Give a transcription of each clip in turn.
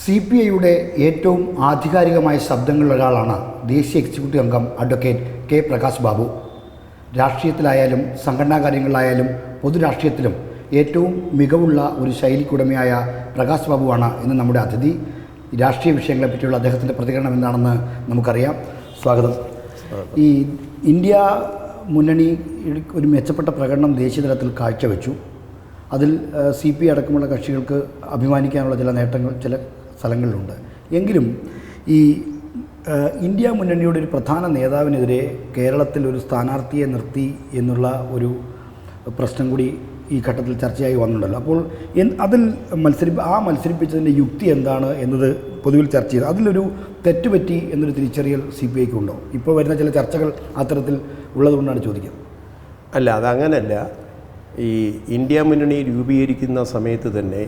CPIയുടെ ഏറ്റവും ആധികാരികമായ ശബ്ദങ്ങളിലൊരാളാണ് ദേശീയ എക്സിക്യൂട്ടീവ് അംഗം അഡ്വക്കേറ്റ് കെ പ്രകാശ് ബാബു. രാഷ്ട്രീയത്തിലായാലും സംഘടനാ കാര്യങ്ങളിലായാലും പൊതുരാഷ്ട്രീയത്തിലും ഏറ്റവും മികവുള്ള ഒരു ശൈലിക്കുടമയായ പ്രകാശ് ബാബുവാണ് ഇന്ന് നമ്മുടെ അതിഥി. രാഷ്ട്രീയ വിഷയങ്ങളെപ്പറ്റിയുള്ള അദ്ദേഹത്തിൻ്റെ പ്രതികരണം എന്താണെന്ന് നമുക്കറിയാം. സ്വാഗതം. ഈ ഇന്ത്യ മുന്നണി ഒരു മെച്ചപ്പെട്ട പ്രകടനം ദേശീയ തലത്തിൽ കാഴ്ചവെച്ചു. അതിൽ CPI അടക്കമുള്ള കക്ഷികൾക്ക് അഭിമാനിക്കാനുള്ള ചില നേട്ടങ്ങൾ ചില സ്ഥലങ്ങളിലുണ്ട്. എങ്കിലും ഈ ഇന്ത്യ മുന്നണിയുടെ ഒരു പ്രധാന നേതാവിനെതിരെ കേരളത്തിൽ ഒരു സ്ഥാനാർത്ഥിയെ നിർത്തി എന്നുള്ള ഒരു പ്രശ്നം കൂടി ഈ ഘട്ടത്തിൽ ചർച്ചയായി വന്നിട്ടുണ്ടല്ലോ. അപ്പോൾ അതിൽ മത്സരിപ്പിച്ചതിൻ്റെ യുക്തി എന്താണ് എന്നത് പൊതുവിൽ ചർച്ച ചെയ്തു. അതിലൊരു തെറ്റുപറ്റി എന്നൊരു തിരിച്ചറിയൽ CPIക്ക് ഉണ്ടോ? ഇപ്പോൾ വരുന്ന ചില ചർച്ചകൾ അത്തരത്തിൽ ഉള്ളതുകൊണ്ടാണ് ചോദിക്കുന്നത്. അല്ല, അതങ്ങനല്ല. ഈ ഇന്ത്യ മുന്നണി രൂപീകരിക്കുന്ന സമയത്ത് തന്നെ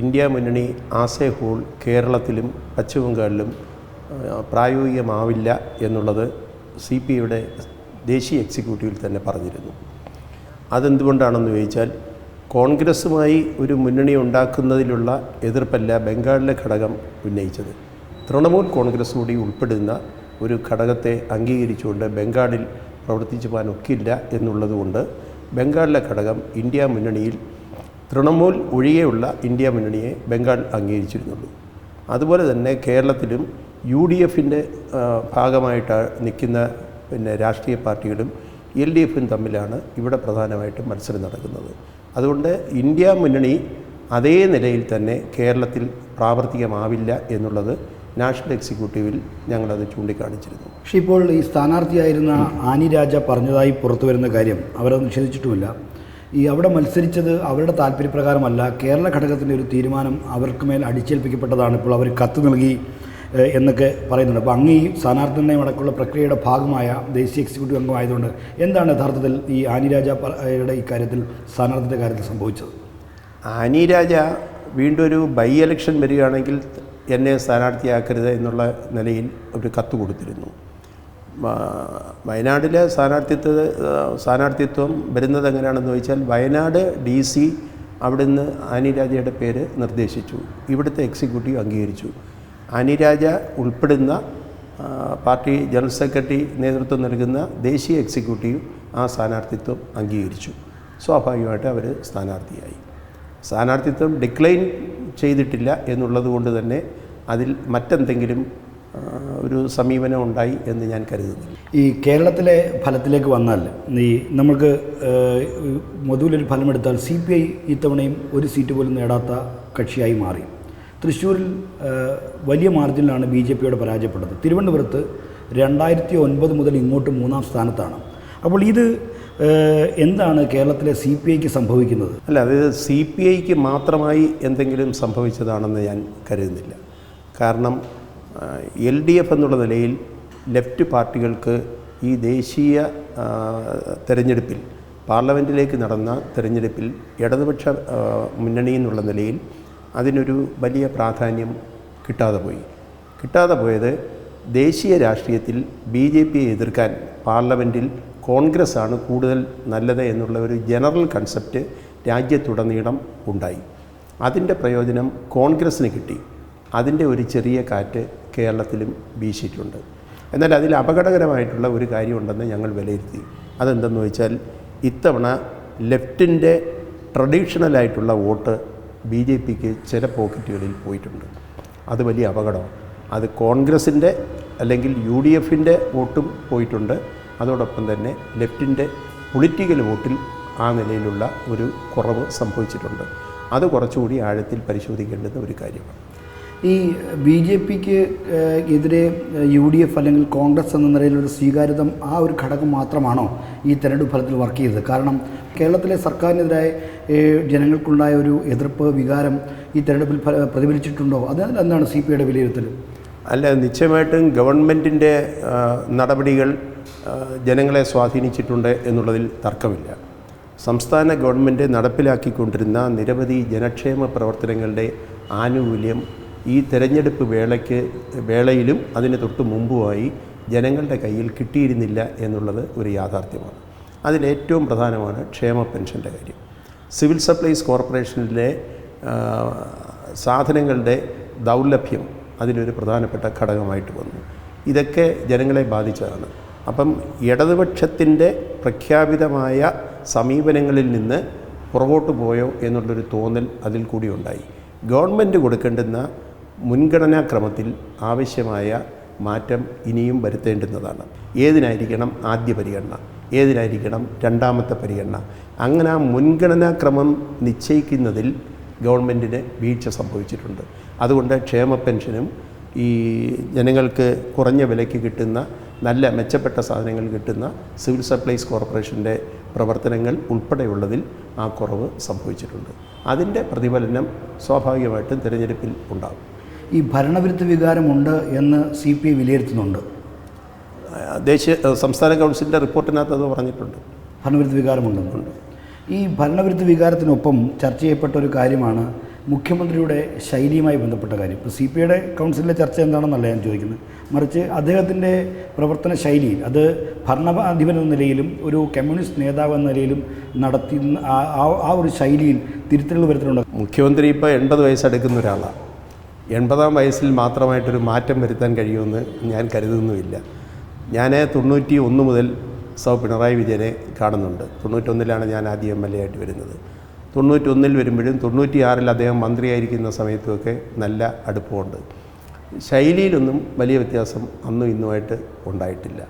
ഇന്ത്യ മുന്നണി ആസ് എ ഹോൾ കേരളത്തിലും പശ്ചിമ ബംഗാളിലും പ്രായോഗികമാവില്ല എന്നുള്ളത് CPIയുടെ ദേശീയ എക്സിക്യൂട്ടീവിൽ തന്നെ പറഞ്ഞിരുന്നു. അതെന്തുകൊണ്ടാണെന്ന് ചോദിച്ചാൽ, കോൺഗ്രസ്സുമായി ഒരു മുന്നണി ഉണ്ടാക്കുന്നതിലുള്ള എതിർപ്പല്ല ബംഗാളിലെ ഘടകം ഉന്നയിച്ചത്. തൃണമൂൽ കോൺഗ്രസ് കൂടി ഉൾപ്പെടുന്ന ഒരു ഘടകത്തെ അംഗീകരിച്ചുകൊണ്ട് ബംഗാളിൽ പ്രവർത്തിച്ചു പോകാൻ ഒക്കില്ല എന്നുള്ളതുകൊണ്ട് ബംഗാളിലെ ഘടകം ഇന്ത്യ മുന്നണിയിൽ തൃണമൂൽ ഒഴികെയുള്ള ഇന്ത്യ മുന്നണിയെ ബംഗാൾ അംഗീകരിച്ചിരുന്നുള്ളൂ. അതുപോലെ തന്നെ കേരളത്തിലും UDFൻ്റെ ഭാഗമായിട്ട് നിൽക്കുന്ന രാഷ്ട്രീയ പാർട്ടികളും LDFും തമ്മിലാണ് ഇവിടെ പ്രധാനമായിട്ടും മത്സരം നടക്കുന്നത്. അതുകൊണ്ട് ഇന്ത്യ മുന്നണി അതേ നിലയിൽ തന്നെ കേരളത്തിൽ പ്രാവർത്തികമാവില്ല എന്നുള്ളത് നാഷണൽ എക്സിക്യൂട്ടീവിൽ ഞങ്ങളത് ചൂണ്ടിക്കാണിച്ചിരുന്നു. പക്ഷേ ഇപ്പോൾ ഈ സ്ഥാനാർത്ഥിയായിരുന്ന ആനി രാജ പറഞ്ഞതായി പുറത്തു വരുന്ന കാര്യം അവരത് നിഷേധിച്ചിട്ടുമില്ല. അവിടെ മത്സരിച്ചത് അവരുടെ താല്പര്യപ്രകാരമല്ല, കേരള ഘടകത്തിൻ്റെ ഒരു തീരുമാനം അവർക്ക് മേൽ അടിച്ചേൽപ്പിക്കപ്പെട്ടതാണ്. ഇപ്പോൾ അവർ കത്ത് നൽകി എന്നൊക്കെ പറയുന്നുണ്ട്. അപ്പോൾ അങ്ങ് ഈ സ്ഥാനാർത്ഥി നിർണ്ണയം അടക്കമുള്ള പ്രക്രിയയുടെ ഭാഗമായ ദേശീയ എക്സിക്യൂട്ടീവ് അംഗമായതുകൊണ്ട് എന്താണ് യഥാർത്ഥത്തിൽ ഈ ആനി രാജയുടെ ഇക്കാര്യത്തിൽ സ്ഥാനാർത്ഥിയുടെ കാര്യത്തിൽ സംഭവിച്ചത്? ആനി രാജ വീണ്ടും ഒരു ബൈ ഇലക്ഷൻ വരികയാണെങ്കിൽ എന്നെ സ്ഥാനാർത്ഥിയാക്കരുത് എന്നുള്ള നിലയിൽ ഒരു കത്ത് കൊടുത്തിരുന്നു. വയനാട്ടിലെ സ്ഥാനാർത്ഥിത്വം വരുന്നത് എങ്ങനെയാണെന്ന് ചോദിച്ചാൽ, വയനാട് DC അവിടുന്ന് ആനി രാജയുടെ പേര് നിർദ്ദേശിച്ചു. ഇവിടുത്തെ എക്സിക്യൂട്ടീവ് അംഗീകരിച്ചു. ആനി രാജ ഉൾപ്പെടുന്ന പാർട്ടി ജനറൽ സെക്രട്ടറി നേതൃത്വം നൽകുന്ന ദേശീയ എക്സിക്യൂട്ടീവ് ആ സ്ഥാനാർത്ഥിത്വം അംഗീകരിച്ചു. സ്വാഭാവികമായിട്ട് അവർ സ്ഥാനാർത്ഥിയായി. സ്ഥാനാർത്ഥിത്വം ഡിക്ലൈൻ ചെയ്തിട്ടില്ല എന്നുള്ളത് കൊണ്ട് തന്നെ അതിൽ മറ്റെന്തെങ്കിലും ഒരു സമീപനം ഉണ്ടായി എന്ന് ഞാൻ കരുതുന്നില്ല. ഈ കേരളത്തിലെ ഫലത്തിലേക്ക് വന്നാൽ നമുക്ക് മൊത്തത്തിലൊരു ഫലമെടുത്താൽ CPI ഇത്തവണയും ഒരു സീറ്റ് പോലും നേടാത്ത കക്ഷിയായി മാറി. തൃശ്ശൂരിൽ വലിയ മാർജിനിലാണ് BJPയോട് പരാജയപ്പെട്ടത്. തിരുവനന്തപുരത്ത് 2009 മുതൽ ഇങ്ങോട്ട് 3-ാം സ്ഥാനത്താണ്. അപ്പോൾ ഇത് എന്താണ് കേരളത്തിലെ CPIക്ക് സംഭവിക്കുന്നത്? അല്ല, അത് CPIക്ക് മാത്രമായി എന്തെങ്കിലും സംഭവിച്ചതാണെന്ന് ഞാൻ കരുതുന്നില്ല. കാരണം LDF എന്നുള്ള നിലയിൽ ലെഫ്റ്റ് പാർട്ടികൾക്ക് ഈ ദേശീയ തെരഞ്ഞെടുപ്പിൽ, പാർലമെൻറ്റിലേക്ക് നടന്ന തെരഞ്ഞെടുപ്പിൽ ഇടതുപക്ഷ മുന്നണി എന്നുള്ള നിലയിൽ അതിനൊരു വലിയ പ്രാധാന്യം കിട്ടാതെ പോയത് ദേശീയ രാഷ്ട്രീയത്തിൽ BJPയെ എതിർക്കാൻ പാർലമെൻറ്റിൽ കോൺഗ്രസ്സാണ് കൂടുതൽ നല്ലത് എന്നുള്ള ഒരു ജനറൽ കൺസെപ്റ്റ് രാജ്യത്തുടനീളം ഉണ്ടായി. അതിൻ്റെ പ്രയോജനം കോൺഗ്രസ്സിന് കിട്ടി. അതിൻ്റെ ഒരു ചെറിയ കാറ്റ് കേരളത്തിലും വീശിയിട്ടുണ്ട്. എന്നാൽ അതിൽ അപകടകരമായിട്ടുള്ള ഒരു കാര്യമുണ്ടെന്ന് ഞങ്ങൾ വിലയിരുത്തി. അതെന്തെന്ന് വെച്ചാൽ, ഇത്തവണ ലെഫ്റ്റിൻ്റെ ട്രഡീഷണലായിട്ടുള്ള വോട്ട് BJPക്ക് ചില പോക്കറ്റുകളിൽ പോയിട്ടുണ്ട്. അത് വലിയ അപകടമാണ്. അത് കോൺഗ്രസിൻ്റെ അല്ലെങ്കിൽ UDFൻ്റെ വോട്ടും പോയിട്ടുണ്ട്. അതോടൊപ്പം തന്നെ ലെഫ്റ്റിൻ്റെ പൊളിറ്റിക്കൽ വോട്ടിൽ ആ നിലയിലുള്ള ഒരു കുറവ് സംഭവിച്ചിട്ടുണ്ട്. അത് കുറച്ചുകൂടി ആഴത്തിൽ പരിശോധിക്കേണ്ടുന്ന ഒരു കാര്യമാണ്. ഈ BJPക്ക് എതിരെ UDF അല്ലെങ്കിൽ കോൺഗ്രസ് എന്ന നിലയിലൊരു സ്വീകാര്യത ആ ഒരു ഘടകം മാത്രമാണോ ഈ തെരഞ്ഞെടുപ്പ് ഫലത്തിൽ വർക്ക് ചെയ്തത്? കാരണം കേരളത്തിലെ സർക്കാരിനെതിരായ ജനങ്ങൾക്കുണ്ടായ ഒരു എതിർപ്പ് വികാരം ഈ തെരഞ്ഞെടുപ്പിൽ പ്രതിഫലിച്ചിട്ടുണ്ടോ? എന്താണ് CPIയുടെ വിലയിരുത്തൽ? അല്ല, നിശ്ചയമായിട്ടും ഗവൺമെൻറ്റിൻ്റെ നടപടികൾ ജനങ്ങളെ സ്വാധീനിച്ചിട്ടുണ്ട് എന്നുള്ളതിൽ തർക്കമില്ല. സംസ്ഥാന ഗവൺമെൻറ് നടപ്പിലാക്കിക്കൊണ്ടിരുന്ന നിരവധി ജനക്ഷേമ പ്രവർത്തനങ്ങളുടെ ആനുകൂല്യം ഈ തെരഞ്ഞെടുപ്പ് വേളയിലും അതിന് തൊട്ട് മുമ്പുമായി ജനങ്ങളുടെ കയ്യിൽ കിട്ടിയിരുന്നില്ല എന്നുള്ളത് ഒരു യാഥാർത്ഥ്യമാണ്. അതിലേറ്റവും പ്രധാനമാണ് ക്ഷേമ പെൻഷൻ്റെ കാര്യം. സിവിൽ സപ്ലൈസ് കോർപ്പറേഷനിലെ സാധനങ്ങളുടെ ദൗർലഭ്യം അതിലൊരു പ്രധാനപ്പെട്ട ഘടകമായിട്ട് വന്നു. ഇതൊക്കെ ജനങ്ങളെ ബാധിച്ചതാണ്. അപ്പം ഇടതുപക്ഷത്തിൻ്റെ പ്രഖ്യാപിതമായ സമീപനങ്ങളിൽ നിന്ന് പുറകോട്ട് പോയോ എന്നുള്ളൊരു തോന്നൽ അതിൽ കൂടി ഉണ്ടായി. ഗവൺമെൻറ് കൊടുക്കേണ്ടുന്ന മുൻഗണനാക്രമത്തിൽ ആവശ്യമായ മാറ്റം ഇനിയും വരുത്തേണ്ടുന്നതാണ്. ഏതിനായിരിക്കണം ആദ്യ പരിഗണന, ഏതിനായിരിക്കണം രണ്ടാമത്തെ പരിഗണന, അങ്ങനെ ആ മുൻഗണനാക്രമം നിശ്ചയിക്കുന്നതിൽ ഗവൺമെൻറ്റിന് വീഴ്ച സംഭവിച്ചിട്ടുണ്ട്. അതുകൊണ്ട് ക്ഷേമ പെൻഷനും ഈ ജനങ്ങൾക്ക് കുറഞ്ഞ വിലയ്ക്ക് കിട്ടുന്ന നല്ല മെച്ചപ്പെട്ട സാധനങ്ങൾ കിട്ടുന്ന സിവിൽ സപ്ലൈസ് കോർപ്പറേഷൻ്റെ പ്രവർത്തനങ്ങൾ ഉൾപ്പെടെയുള്ളതിൽ ആ കുറവ് സംഭവിച്ചിട്ടുണ്ട്. അതിൻ്റെ പ്രതിഫലനം സ്വാഭാവികമായിട്ടും തിരഞ്ഞെടുപ്പിൽ ഉണ്ടാകും. ഈ ഭരണവിരുദ്ധ വികാരമുണ്ട് എന്ന് CPI വിലയിരുത്തുന്നുണ്ട്. സംസ്ഥാന കൗൺസിലിൻ്റെ റിപ്പോർട്ടിനകത്ത് അത് പറഞ്ഞിട്ടുണ്ട്. ഭരണവിരുദ്ധ വികാരമുണ്ടെന്നുണ്ട്. ഈ ഭരണവിരുദ്ധ വികാരത്തിനൊപ്പം ചർച്ച ചെയ്യപ്പെട്ട ഒരു കാര്യമാണ് മുഖ്യമന്ത്രിയുടെ ശൈലിയുമായി ബന്ധപ്പെട്ട കാര്യം. ഇപ്പോൾ CPIയുടെ കൗൺസിലിലെ ചർച്ച എന്താണെന്നല്ല ഞാൻ ചോദിക്കുന്നത്, മറിച്ച് അദ്ദേഹത്തിൻ്റെ പ്രവർത്തന ശൈലിയിൽ, അത് ഭരണാധിപൻ എന്ന നിലയിലും ഒരു കമ്മ്യൂണിസ്റ്റ് നേതാവ് എന്ന നിലയിലും നടത്തുന്ന ആ ഒരു ശൈലിയിൽ തിരുത്തലുകൾ വരുത്തുന്നുണ്ട്. മുഖ്യമന്ത്രി ഇപ്പോൾ 80 വയസ്സെടുക്കുന്ന ഒരാളാണ്. 80-ാം വയസ്സിൽ മാത്രമായിട്ടൊരു മാറ്റം വരുത്താൻ കഴിയുമെന്ന് ഞാൻ കരുതുന്നുമില്ല. ഞാൻ 91 മുതൽ പിണറായി വിജയനെ കാണുന്നുണ്ട്. 91-ലാണ് ഞാൻ ആദ്യം MLA ആയിട്ട് വരുന്നത്. 91-ൽ വരുമ്പോഴും 96-ൽ അദ്ദേഹം മന്ത്രിയായിരിക്കുന്ന സമയത്തുമൊക്കെ നല്ല അടുപ്പമുണ്ട്. ശൈലിയിലൊന്നും വലിയ വ്യത്യാസം അന്നും ഇന്നുമായിട്ട് ഉണ്ടായിട്ടില്ല.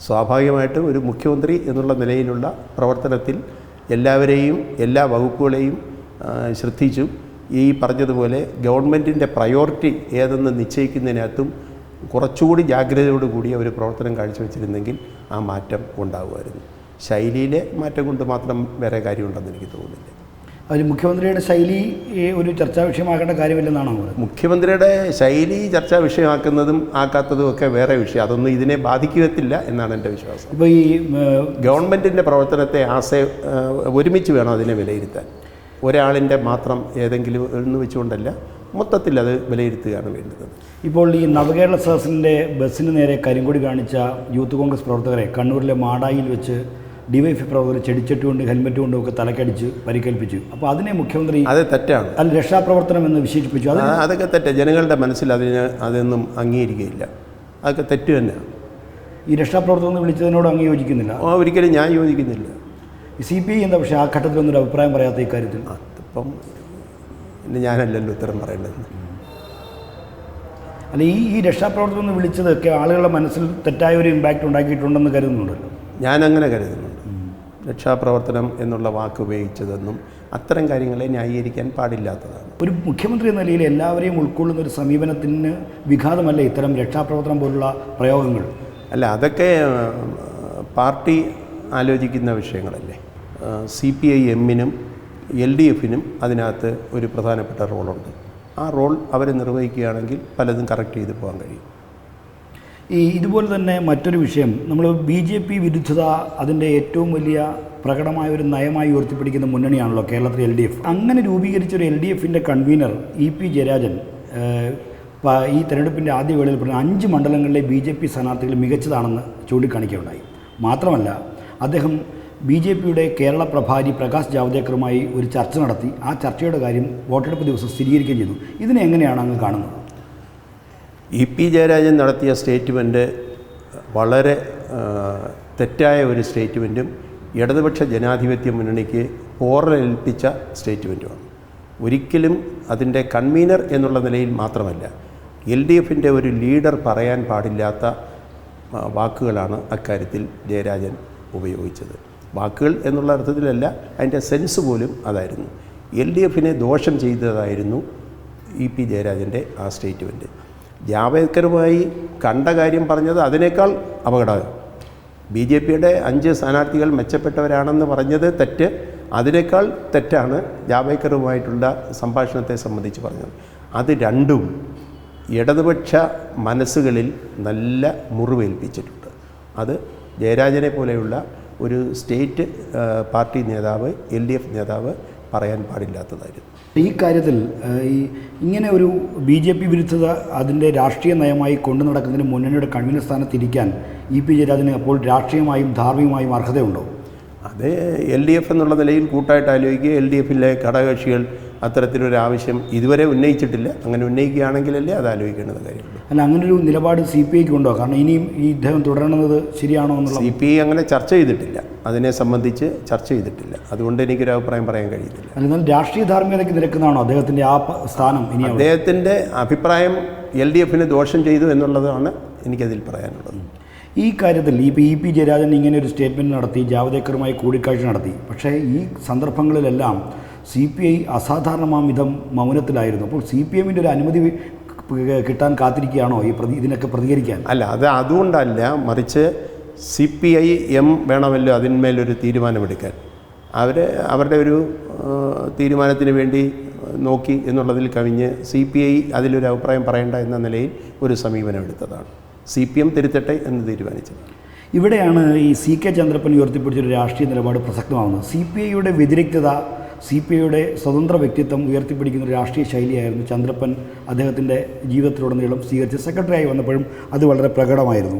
സ്വാഭാവികമായിട്ടും ഒരു മുഖ്യമന്ത്രി എന്നുള്ള നിലയിലുള്ള പ്രവർത്തനത്തിൽ എല്ലാവരെയും എല്ലാ വകുപ്പുകളെയും ശ്രദ്ധിച്ചു. ഈ പറഞ്ഞതുപോലെ ഗവൺമെൻറ്റിൻ്റെ പ്രയോറിറ്റി ഏതെന്ന് നിശ്ചയിക്കുന്നതിനകത്തും കുറച്ചുകൂടി ജാഗ്രതയോടുകൂടി ഒരു പ്രവർത്തനം കാഴ്ചവെച്ചിരുന്നെങ്കിൽ ആ മാറ്റം ഉണ്ടാകുമായിരുന്നു. ശൈലിയിലെ മാറ്റം കൊണ്ട് മാത്രം വേറെ കാര്യമുണ്ടെന്ന് എനിക്ക് തോന്നുന്നില്ല. അതിൽ മുഖ്യമന്ത്രിയുടെ ശൈലി ഒരു ചർച്ചാ വിഷയമാക്കേണ്ട കാര്യമില്ലെന്നാണോ പറയുന്നത്? മുഖ്യമന്ത്രിയുടെ ശൈലി ചർച്ചാ വിഷയമാക്കുന്നതും ആക്കാത്തതും ഒക്കെ വേറെ വിഷയം. അതൊന്നും ഇതിനെ ബാധിക്കുകത്തില്ല എന്നാണ് എൻ്റെ വിശ്വാസം. ഇപ്പോൾ ഈ ഗവൺമെൻറ്റിൻ്റെ പ്രവർത്തനത്തെ ഒരുമിച്ച് വേണം അതിനെ വിലയിരുത്താൻ. ഒരാളിൻ്റെ മാത്രം ഏതെങ്കിലും എന്ന് വെച്ചുകൊണ്ടല്ല, മൊത്തത്തിൽ അത് വിലയിരുത്തുകയാണ് വേണ്ടത്. ഇപ്പോൾ ഈ നവകേരള സദസ്സിൻ്റെ ബസ്സിന് നേരെ കരിങ്കൊടി കാണിച്ച യൂത്ത് കോൺഗ്രസ് പ്രവർത്തകരെ കണ്ണൂരിലെ മാടായിൽ വെച്ച് DYFI പ്രവർത്തകർ ചെടിച്ചട്ടി കൊണ്ട് ഹെൽമെറ്റ് കൊണ്ടും ഒക്കെ തലക്കടിച്ച് പരിക്കേൽപ്പിച്ചു. അപ്പോൾ അതിനെ മുഖ്യമന്ത്രി അത് തെറ്റാണ്, അത് രക്ഷാപ്രവർത്തനം എന്ന് വിശേഷിപ്പിച്ചു. അതൊക്കെ തെറ്റ്. ജനങ്ങളുടെ മനസ്സിൽ അതൊന്നും അംഗീകരിക്കുകയില്ല. അതൊക്കെ തെറ്റ് തന്നെയാണ്. ഈ രക്ഷാപ്രവർത്തനം എന്ന് വിളിച്ചതിനോട് അങ്ങ് യോജിക്കുന്നില്ല? ഒരിക്കലും ഞാൻ യോജിക്കുന്നില്ല. CPI എന്താ പക്ഷേ ആ ഘട്ടത്തിലൊന്നൊരു അഭിപ്രായം പറയാത്ത ഇക്കാര്യത്തിൽ? അതിപ്പം ഞാനല്ലല്ലോ ഉത്തരം പറയേണ്ടത്. അല്ല, ഈ രക്ഷാപ്രവർത്തനം എന്ന് വിളിച്ചതൊക്കെ ആളുകളുടെ മനസ്സിൽ തെറ്റായ ഒരു ഇമ്പാക്റ്റ് ഉണ്ടാക്കിയിട്ടുണ്ടെന്ന് കരുതുന്നുണ്ടല്ലോ? ഞാനങ്ങനെ കരുതുന്നുണ്ട്. രക്ഷാപ്രവർത്തനം എന്നുള്ള വാക്ക് ഉപയോഗിച്ചതെന്നും അത്തരം കാര്യങ്ങളെ ന്യായീകരിക്കാൻ പാടില്ലാത്തതാണ്. ഒരു മുഖ്യമന്ത്രി എന്ന നിലയിൽ എല്ലാവരെയും ഉൾക്കൊള്ളുന്ന ഒരു സമീപനത്തിന് വിഘാതമല്ല ഇത്തരം രക്ഷാപ്രവർത്തനം പോലുള്ള പ്രയോഗങ്ങൾ? അല്ല, അതൊക്കെ പാർട്ടി ആലോചിക്കുന്ന വിഷയങ്ങളല്ലേ. CPIM-നും LDF-നും അതിനകത്ത് ഒരു പ്രധാനപ്പെട്ട റോളുണ്ട്. ആ റോൾ അവർ നിർവഹിക്കുകയാണെങ്കിൽ പലതും കറക്റ്റ് ചെയ്ത് പോകാൻ കഴിയും. ഇതുപോലെ തന്നെ മറ്റൊരു വിഷയം, നമ്മൾ BJP വിരുദ്ധത അതിൻ്റെ ഏറ്റവും വലിയ പ്രകടമായ ഒരു നയമായി ഉയർത്തിപ്പിടിക്കുന്ന മുന്നണിയാണല്ലോ കേരളത്തിലെ LDF. അങ്ങനെ രൂപീകരിച്ചൊരു LDF-ൻ്റെ കൺവീനർ EP ജയരാജൻ ഈ തെരഞ്ഞെടുപ്പിൻ്റെ ആദ്യ വേളയിൽ പറഞ്ഞ 5 മണ്ഡലങ്ങളിലെ BJP സ്ഥാനാർത്ഥികൾ മികച്ചതാണെന്ന് ചൂണ്ടിക്കാണിക്കുകയുണ്ടായി. മാത്രമല്ല, അദ്ദേഹം BJPയുടെ കേരള പ്രഭാരി പ്രകാശ് ജാവ്ദേക്കറുമായി ഒരു ചർച്ച നടത്തി. ആ ചർച്ചയുടെ കാര്യം വോട്ടെടുപ്പ് ദിവസം സ്ഥിരീകരിക്കുകയും ചെയ്തു. ഇതിനെ എങ്ങനെയാണ് അങ്ങ് കാണുന്നത്? EP ജയരാജൻ നടത്തിയ സ്റ്റേറ്റ്മെൻറ്റ് വളരെ തെറ്റായ ഒരു സ്റ്റേറ്റ്മെൻറ്റും ഇടതുപക്ഷ ജനാധിപത്യ മുന്നണിക്ക് പോറലേൽപ്പിച്ച സ്റ്റേറ്റ്മെൻറ്റുമാണ്. ഒരിക്കലും അതിൻ്റെ കൺവീനർ എന്നുള്ള നിലയിൽ മാത്രമല്ല, LDF-ൻ്റെ ഒരു ലീഡർ പറയാൻ പാടില്ലാത്ത വാക്കുകളാണ് അക്കാര്യത്തിൽ ജയരാജൻ ഉപയോഗിച്ചത്. വാക്കുകൾ എന്നുള്ള അർത്ഥത്തിലല്ല, അതിൻ്റെ സെൻസ് പോലും അതായിരുന്നു. LDF-നെ ദോഷം ചെയ്തതായിരുന്നു EP ജയരാജൻ്റെ ആ സ്റ്റേറ്റ്മെൻറ്റ്. ജാവേദ്കറുമായി കണ്ട കാര്യം പറഞ്ഞത് അതിനേക്കാൾ അപകടം. BJPയുടെ 5 സ്ഥാനാർത്ഥികൾ മെച്ചപ്പെട്ടവരാണെന്ന് പറഞ്ഞത് തെറ്റ്. അതിനേക്കാൾ തെറ്റാണ് ജാവേദ്കറുമായിട്ടുള്ള സംഭാഷണത്തെ സംബന്ധിച്ച് പറഞ്ഞത്. അത് രണ്ടും ഇടതുപക്ഷ മനസ്സുകളിൽ നല്ല മുറിവേൽപ്പിച്ചിട്ടുണ്ട്. അത് ജയരാജനെ പോലെയുള്ള ഒരു സ്റ്റേറ്റ് പാർട്ടി നേതാവ്, LDF നേതാവ് പറയാൻ പാടില്ലാത്തതായിരുന്നു. ഈ കാര്യത്തിൽ ഇങ്ങനെ ഒരു BJP വിരുദ്ധത അതിൻ്റെ രാഷ്ട്രീയ നയമായി കൊണ്ടു നടക്കുന്നതിന് മുന്നണിയുടെ കൺവീനർ സ്ഥാനത്തിരിക്കാൻ EP ജയരാജന് അപ്പോൾ രാഷ്ട്രീയമായും ധാർമ്മികമായും അർഹതയുണ്ടോ? അത് LDF എന്നുള്ള നിലയിൽ കൂട്ടായിട്ട് ആലോചിക്കുക. LDF-ലെ ഘടകകക്ഷികൾ അത്തരത്തിലൊരു ആവശ്യം ഇതുവരെ ഉന്നയിച്ചിട്ടില്ല. അങ്ങനെ ഉന്നയിക്കുകയാണെങ്കിലല്ലേ അത് ആലോചിക്കേണ്ടത് കാര്യമുള്ളൂ. അല്ല, അങ്ങനൊരു നിലപാട് CPIക്ക് ഉണ്ടോ? കാരണം ഇനിയും ഈ ഇദ്ദേഹം തുടരണമെന്നത് ശരിയാണോ എന്നുള്ള CPI അങ്ങനെ ചർച്ച ചെയ്തിട്ടില്ല, അതിനെ സംബന്ധിച്ച് ചർച്ച ചെയ്തിട്ടില്ല. അതുകൊണ്ട് എനിക്കൊരു അഭിപ്രായം പറയാൻ കഴിയുന്നില്ല. എന്നാൽ രാഷ്ട്രീയ ധാർമ്മികതയ്ക്ക് നിരക്കുന്നതാണോ അദ്ദേഹത്തിൻ്റെ ആ സ്ഥാനം? ഇനി അദ്ദേഹത്തിൻ്റെ അഭിപ്രായം LDFന് ദോഷം ചെയ്തു എന്നുള്ളതാണ് എനിക്കതിൽ പറയാനുള്ളത്. ഈ കാര്യത്തിൽ ഇപ്പോൾ EP ജയരാജൻ ഇങ്ങനെ ഒരു സ്റ്റേറ്റ്മെൻറ്റ് നടത്തി, ജാവദേക്കറുമായി കൂടിക്കാഴ്ച നടത്തി. പക്ഷേ ഈ സന്ദർഭങ്ങളിലെല്ലാം CPI അസാധാരണമാം വിധം മൗനത്തിലായിരുന്നു. അപ്പോൾ CPMൻ്റെ ഒരു അനുമതി കിട്ടാൻ കാത്തിരിക്കുകയാണോ ഇതിനൊക്കെ പ്രതികരിക്കാൻ? അല്ല, അതുകൊണ്ടല്ല, മറിച്ച് CPIM വേണമല്ലോ അതിന്മേലൊരു തീരുമാനമെടുക്കാൻ. അവരുടെ ഒരു തീരുമാനത്തിന് വേണ്ടി നോക്കി എന്നുള്ളതിൽ കവിഞ്ഞ് CPI അതിലൊരു അഭിപ്രായം പറയേണ്ട എന്ന നിലയിൽ ഒരു സമീപനം എടുത്തതാണ്. CPM തിരുത്തട്ടെ എന്ന് തീരുമാനിച്ചത്. ഇവിടെയാണ് ഈ CK ചന്ദ്രപ്പൻ ഉയർത്തിപ്പിടിച്ചൊരു രാഷ്ട്രീയ നിലപാട് പ്രസക്തമാകുന്നത്. CPIയുടെ വ്യതിരിക്തത, CPIയുടെ സ്വതന്ത്ര വ്യക്തിത്വം ഉയർത്തിപ്പിടിക്കുന്ന ഒരു രാഷ്ട്രീയ ശൈലിയായിരുന്നു ചന്ദ്രപ്പൻ അദ്ദേഹത്തിൻ്റെ ജീവിതത്തിലുടനീളം സ്വീകരിച്ച. സെക്രട്ടറിയായി വന്നപ്പോഴും അത് വളരെ പ്രകടമായിരുന്നു.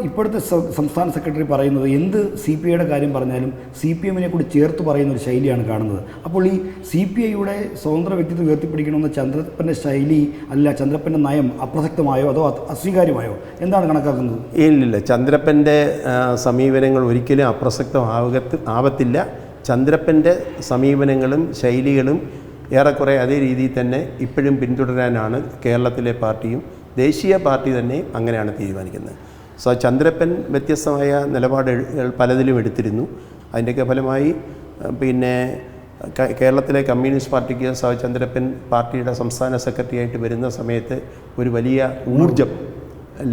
ഇപ്പോഴത്തെ സംസ്ഥാന സെക്രട്ടറി പറയുന്നത് എന്ത് CPIയുടെ കാര്യം പറഞ്ഞാലും CPMനെ കൂടി ചേർത്ത് പറയുന്ന ഒരു ശൈലിയാണ് കാണുന്നത്. അപ്പോൾ ഈ CPIയുടെ സ്വതന്ത്ര വ്യക്തിത്വം ഉയർത്തിപ്പിടിക്കണമെന്ന ചന്ദ്രപ്പൻ്റെ ശൈലി അല്ല, ചന്ദ്രപ്പൻ്റെ നയം അപ്രസക്തമായോ അതോ അസ്വീകാര്യമായോ? എന്താണ് കണക്കാക്കുന്നത്? ഇല്ലില്ല, ചന്ദ്രപ്പൻ്റെ സമീപനങ്ങൾ ഒരിക്കലും ആവത്തില്ല. ചന്ദ്രപ്പൻ്റെ സമീപനങ്ങളും ശൈലികളും ഏറെക്കുറെ അതേ രീതിയിൽ തന്നെ ഇപ്പോഴും പിന്തുടരാനാണ് കേരളത്തിലെ പാർട്ടിയും ദേശീയ പാർട്ടി തന്നെ അങ്ങനെയാണ് തീരുമാനിക്കുന്നത്. ചന്ദ്രപ്പൻ വ്യത്യസ്തമായ നിലപാടുകൾ പലതിലും എടുത്തിരുന്നു. അതിൻ്റെയൊക്കെ ഫലമായി പിന്നെ കേരളത്തിലെ കമ്മ്യൂണിസ്റ്റ് പാർട്ടിക്ക് ചന്ദ്രപ്പൻ പാർട്ടിയുടെ സംസ്ഥാന സെക്രട്ടറി ആയിട്ട് വരുന്ന സമയത്ത് ഒരു വലിയ ഊർജം